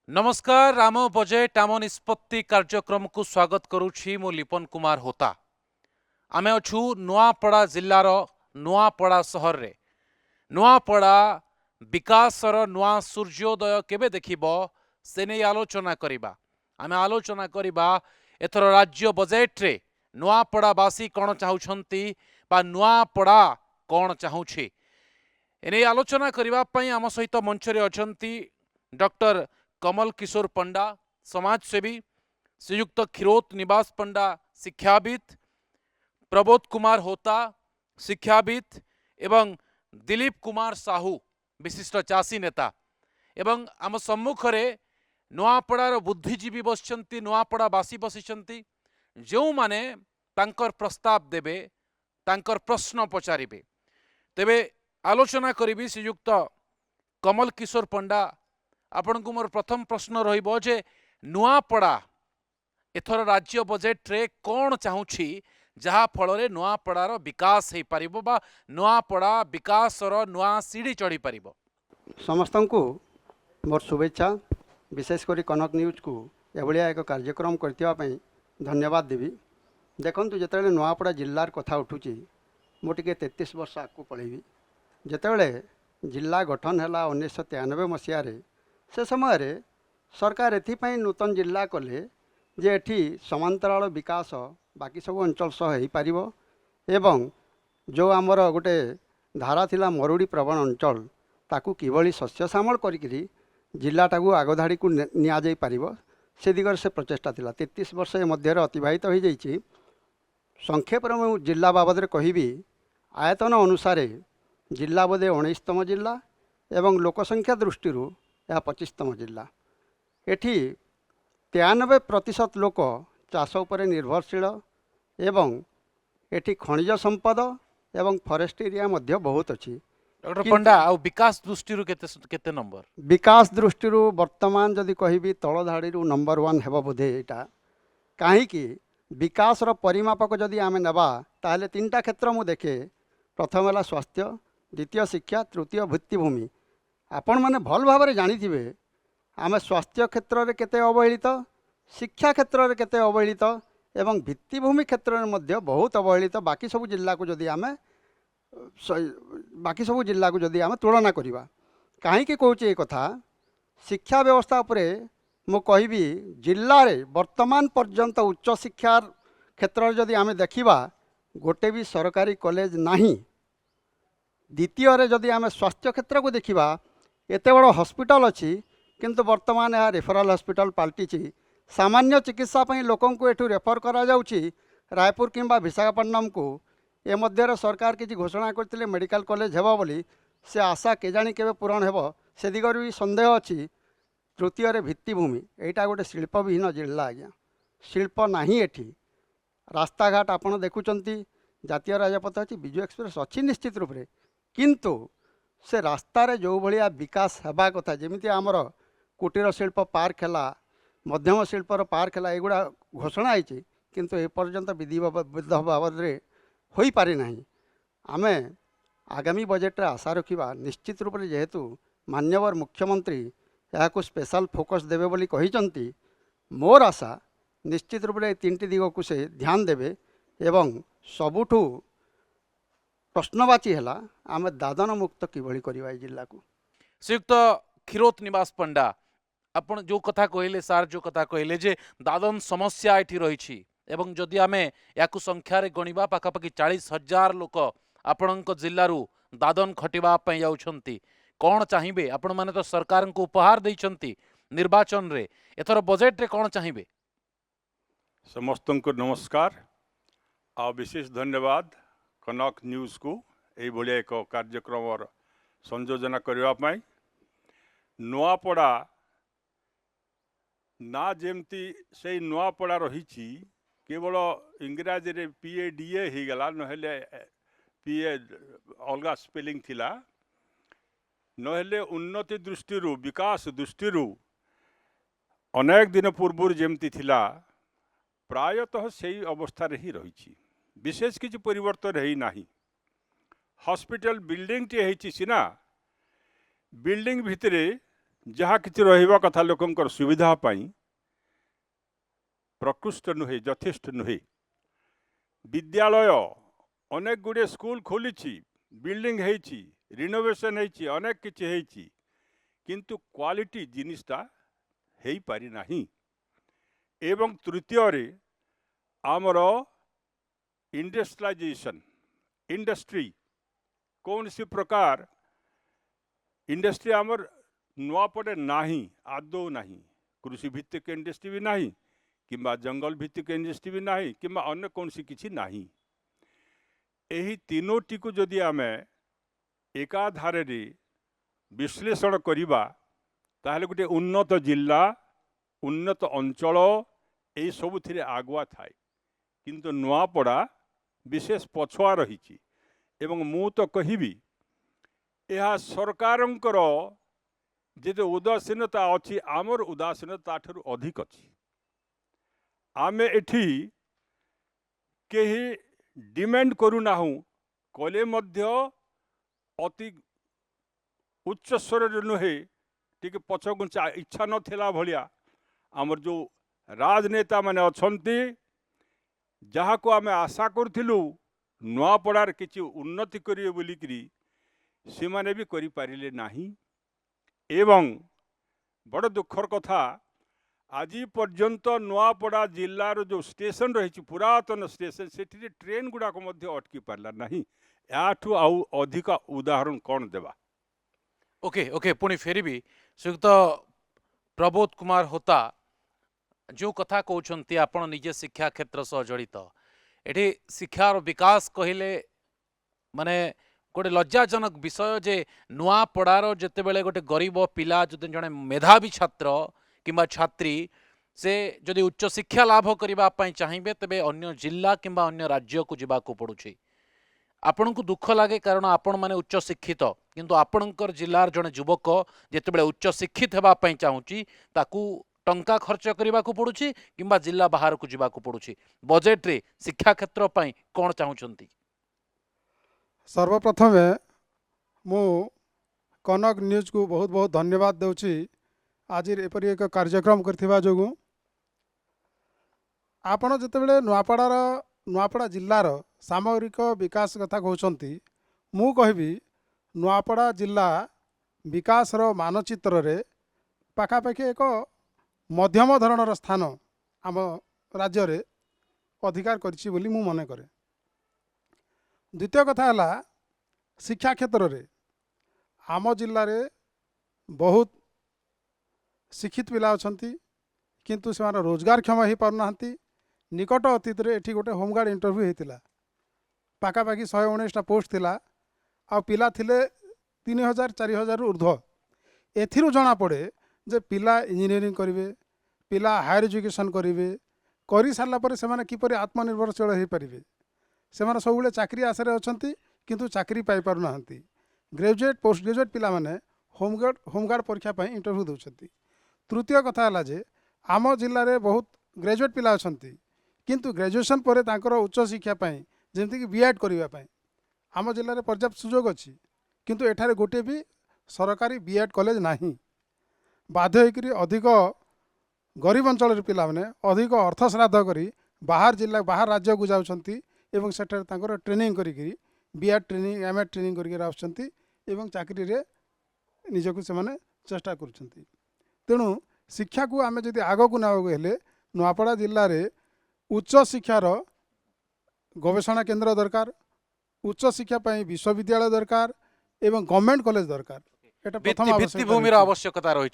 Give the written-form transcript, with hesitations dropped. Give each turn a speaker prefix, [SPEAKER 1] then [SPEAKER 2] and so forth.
[SPEAKER 1] नमस्कार राम बजेट आम निष्पत्ति कार्यक्रम को स्वागत करुछि मु लिपन कुमार होता। आमे अछु नुआपड़ा जिल्लार नुआपड़ा सहर रे। नुआपड़ा विकासर नुआ सूर्योदय केबे देखिबो से नै आलोचना करिबा। आमे आलोचना करिबा एथर राज्य बजेट रे नुआपड़ावासी कोन चाहुछंती बा नुआपड़ा कोन चाहुछि एने आलोचना करिबा पई आम सहित मंच रे अछंती डॉक्टर कमल किशोर पंडा समाजसेवी, श्रीयुक्त खिरोत निवास पंडा शिक्षाविद, प्रबोध कुमार होता शिक्षाविद एवं दिलीप कुमार साहू विशिष्ट चाषी नेता एवं आम सम्मुख में नुआपड़ार बुद्धिजीवी बसचंती नुआपड़ावासी बसिचंती जो माने तांकर प्रस्ताव देबे तांकर प्रश्न पचारिबे तेबे आलोचना करी श्रीयुक्त कमल किशोर पंडा आपण को मोर प्रथम प्रश्न रहिबो जे नुआपड़ा एथर राज्य बजेट रे कौन चाहूछि जहा फल रे नुआपड़ार विकास हो पारिबो बा नुआपड़ा विकासर नुआ सीढ़ी चढ़ी पारिबो।
[SPEAKER 2] समस्त को मोर शुभेच्छा विशेष करी कनक न्यूज को एभलिया एक कार्यक्रम करथिबा पई धन्यवाद देवी। देखंतु जेतेबेले नुआपड़ा जिल्लार कथा उठुची मो टिके 33 वर्ष आकु पळेबी। जेतेबेले जिल्ला गठन हैला 1993 मसिया रे से समय रे सरकार एथिपाई नूतन जिल्ला कले जे एठी समांतराल विकास बाकी सब अंचल सह हो पारिबो एवं जो आमर गोटे धारा थिला मरुड़ी प्रवण अंचल ताकू किभली शस्य श्यामल करिकरी जिल्लाटाकू आगधाड़ी को निया जाई पारिबो से दिगरे से प्रचेष्टा थिला। 33 वर्ष मध्य अतिबाहित हो जाइछि। संक्षेप में मु जिल्ला बाबद रे कहिबी आयतन अनुसार जिल्ला बोधे 19तम जिल्ला एवं लोकसंख्या दृष्टि यह 25तम जिल्ला। एठी 93% लोक चाष उपर निर्भरशील एवं एठी खनिज संपद एवं फॉरेस्ट एरिया मध्य बहुत अच्छी।
[SPEAKER 1] डॉक्टर पंडा आ विकास दृष्टि केते केते नंबर
[SPEAKER 2] विकास दृष्टि वर्तमान जदि कहबी तल धाड़ी नंबर 1 हेबो बोधे एटा कहीं विकास परिमापक जदि आमे नेबा ताहले 3टा क्षेत्र मु देखे। प्रथम है स्वास्थ्य, द्वितीय शिक्षा, तृतीय भित्तिभूमि। आपण मैंने भल भाव में जानी आम स्वास्थ्य क्षेत्र में केते अवहेलित, शिक्षा क्षेत्र में केते अवहेलित एवं भित्तिभूमि क्षेत्र में मध्य बहुत अवहेलित। बाकी सब जिला को जदि आम तुलना करवा कहीं कहूँ ये कथा शिक्षा व्यवस्था उपरे मु कहबी जिले में वर्तमान पर्यंत उच्च शिक्षा क्षेत्र में जदि आम देखा गोटे भी सरकारी कॉलेज नहीं। द्वितीय रे जदि आम स्वास्थ्य क्षेत्र को देखा एत बड़ हॉस्पिटल अच्छी किंतु वर्तमान यह रेफराल हॉस्पिटल पलटि। सामान्य चिकित्सा पई लोकन को एठू रेफर करा जाउची रायपुर किंबा विशाखापट्टनम को। ए मध्य सरकार किसी घोषणा करते मेडिकल कॉलेज हेबा बोली से आशा केजाणी केबे पूरण हेबो से दिगरे भी संदेह अच्छी। तृतीय रे भित्तिभूमि एटा गोटे शिल्पविहीन जिला आज्ञा शिल्प नाही एठी। रास्ता घाट आपण देखुचंती जातीय राजपथ अच्छी विजु एक्सप्रेस अच्छी निश्चित रूप से किंतु से रास्तार जो भाया विकास हेबा कथा जमीती आमर कुटीर शिल्प पार्क है मध्यम शिल्पर पार्क है एगुड़ा घोषणा होती किंतु एपर्यंत विधिबद्ध बाबद हो पारि ना। आम आगामी बजेट रे आशा रखा निश्चित रूप से जेहेतु मान्यवर मुख्यमंत्री यहाँ स्पेशल फोकस देवे बोली कहिचंती मोर आशा निश्चित रूप से 3टी दिग को से ध्यान देवे एवं सबुठू प्रश्नवाची है आम दादन मुक्त किभली करवा जिला को।
[SPEAKER 1] श्रीयुक्त खिरोत निवास पंडा आपण जो कथा कहले सार जो कथा कहले जे दादन समस्या एठी रही एवं जदि आमे याकु संख्यारे गणिबा पाखापाखि 40,000 लोक आपणक जिल्लारू दादन खटिबा पई जाउछंती। कौन चाहिए आपण माने तो सरकार को उपहार देइछंती निर्वाचन रे एथर बजेट रे कौन चाहिए।
[SPEAKER 3] समस्त को नमस्कार आ विशेष धन्यवाद कनक न्यूज को यही भाया एक कार्यक्रम संयोजना करने। नुआपड़ा ना जमती से नुआपड़ा रही केवल इंग्राजी रे PADA हो गला नहेले PA अलग स्पेलिंग थिला नहेले उन्नति दृष्टि विकास दृष्टि अनेक दिन पूर्व जमती थिला प्रायतः से अवस्था ही रही विशेष किसी परिवर्तन है नहीं। हॉस्पिटल बिल्डिंग टी है सीना बिल्डिंग भितरे जहाँ किसी रहिबा कथा लोकंकर सुविधा पाई प्रकृष्ट नुहे यथेष्ट नुहे। विद्यालय अनेक गुड़े स्कूल खोली बिल्डिंग होइछि रिनोवेशन होइछि अनेक किछि होइछि किंतु क्वालिटी जिनिसटा हेई पारि नाही। एवं तृतीय रे आमर इंडस्ट्रियलाइजेशन इंडस्ट्री कौन सी प्रकार इंडस्ट्री आमर नुआपड़े नाही आदौ नाही। कृषि भित्तिक इंडस्ट्री भी नाही किंबा जंगल भित्तिक इंडस्ट्री भी नाही किंबा अन्य कौन सी किछि नाही। एही तीनोटी को जदि आमे एकाधारे रे विश्लेषण करिबा ताहले गोटे उन्नत जिला उन्नत अंचल एई सबुथिरे आगुआ थाए किंतु नुआपड़ा विशेष पछुआ रही। एवं मु तो कहिबी यह सरकारंकर जे उदासीनता अच्छी आमर उदासीनता ठारू अधिक अच्छी। आमे एठी केही डिमांड करूना कले मध्य अति उच्च स्वर नुहे टिके पछगुंचा इच्छा नथिला भलिया आमर जो राजनेता माने अछंती जहाँ को आमे आशा करथिलु नुआपड़ार किछि उन्नति करिवे बोलिकरी से माने भी करि पारिले नाही। एवं बड़ दुखर कथा आज पर्यंत नुआपड़ा जिलार जो स्टेशन रही पुरातन स्टेशन से ट्रेन गुड़ाक अटकी पारला नहीं। याठू आउ अधिक उदाहरण कौन देवा।
[SPEAKER 1] ओके ओके पुणी फेरबी श्रीयुक्त प्रबोध कुमार होता जो कथा कहते आपण निजे शिक्षा क्षेत्र सह जड़ित एठी शिक्षार विकास कहले माने गोटे लज्जाजनक विषय जे नुआपड़ार जितेबले गोटे गरीब पिला जो जड़े मेधावी छात्र किंबा छात्री से जदि उच्च शिक्षा लाभ करने चाहिए तेबे अन्य जिला किंबा अन्य राज्य को जावाक पड़ुछि। आपण को दुख लगे कारण आपण माने उच्च शिक्षित किंतु आपणकर जिलार जड़े युवक जितेबले उच्च शिक्षित होगापी चाहूँगी ताकू टंका खर्च करने को पड़ुछि किंबा जिला बाहर को जावाक पड़ुछि। बजेट रे शिक्षा क्षेत्र पई कोन चाहूछंती?
[SPEAKER 4] सर्वप्रथम मु कनक न्यूज को बहुत बहुत धन्यवाद देउछि आज एपरी एक कार्यक्रम करथिबा जोगु। आपण जेतेबेले नुआपड़ा जिल्लार सामग्रिक विकास कथा कहउछंती मु कहबी नुआपड़ा जिला विकास रो मानचित्र रे पाखापाखि एक मध्यम धरणर स्थान आम राज्य रे अधिकार करछि बोली मु मने करे। द्वितीय कथा है शिक्षा क्षेत्र रे आम जिले रे बहुत शिक्षित पिला अछंती किंतु से रोजगार क्षम हो पारना। निकट अतीत रे एठी गोटे होमगार्ड इंटरव्यू होता पाखापाखि 119टा पोस्ट थिला आ पिला थिले 3000 4000 ऊर्ध्व। एथिरु जना पड़े जे पिला इंजीनियरिंग करिवे पिला हायर एजुकेशन करिवे करि सारला परे सेमाने किपरि आत्मनिर्भरशील हो पारिबे। सेमाने सबुले चाकरी आशा रे अछंती किंतु चाकरी पाई पारु नाहंती। ग्रेजुएट पोस्ट ग्रेजुएट पिला माने होमगार्ड परीक्षा पाई इंटरव्यू दउछंती। तृतीय कथा है जे आम जिले में बहुत ग्रेजुएट पिला अछंती किंतु ग्रेजुएशन पर तांकर उच्च शिक्षा पाई जेमति कि बीएड करिवा पाई आम जिले में पर्याप्त सुजोग अच्छी किंतु एठारे गोटे भी सरकारी बीएड कॉलेज नहीं। बाध्य होकर अधिक गरीब अंचल पिला माने अधिक अर्थ श्राद्ध करी बाहर जिला बाहर राज्य को जाउछंती एवं सेठारे तांकर ट्रेनिंग करी बीएड ट्रेनिंग एमएड ट्रेनिंग करी आउछंती एवं चाकरी रे निजको से माने चेष्टा करुछंती। तेणु शिक्षा को आमे जदि आग को नागो हेले नुआपड़ा जिल्ला रे उच्च शिक्षार गवेषणा केन्द्र दरकार उच्च शिक्षा पाई विश्वविद्यालय दरकार एवं गवर्नमेंट कॉलेज दरकार। एटा प्रथम
[SPEAKER 1] भित्तिभूमिर आवश्यकता रही।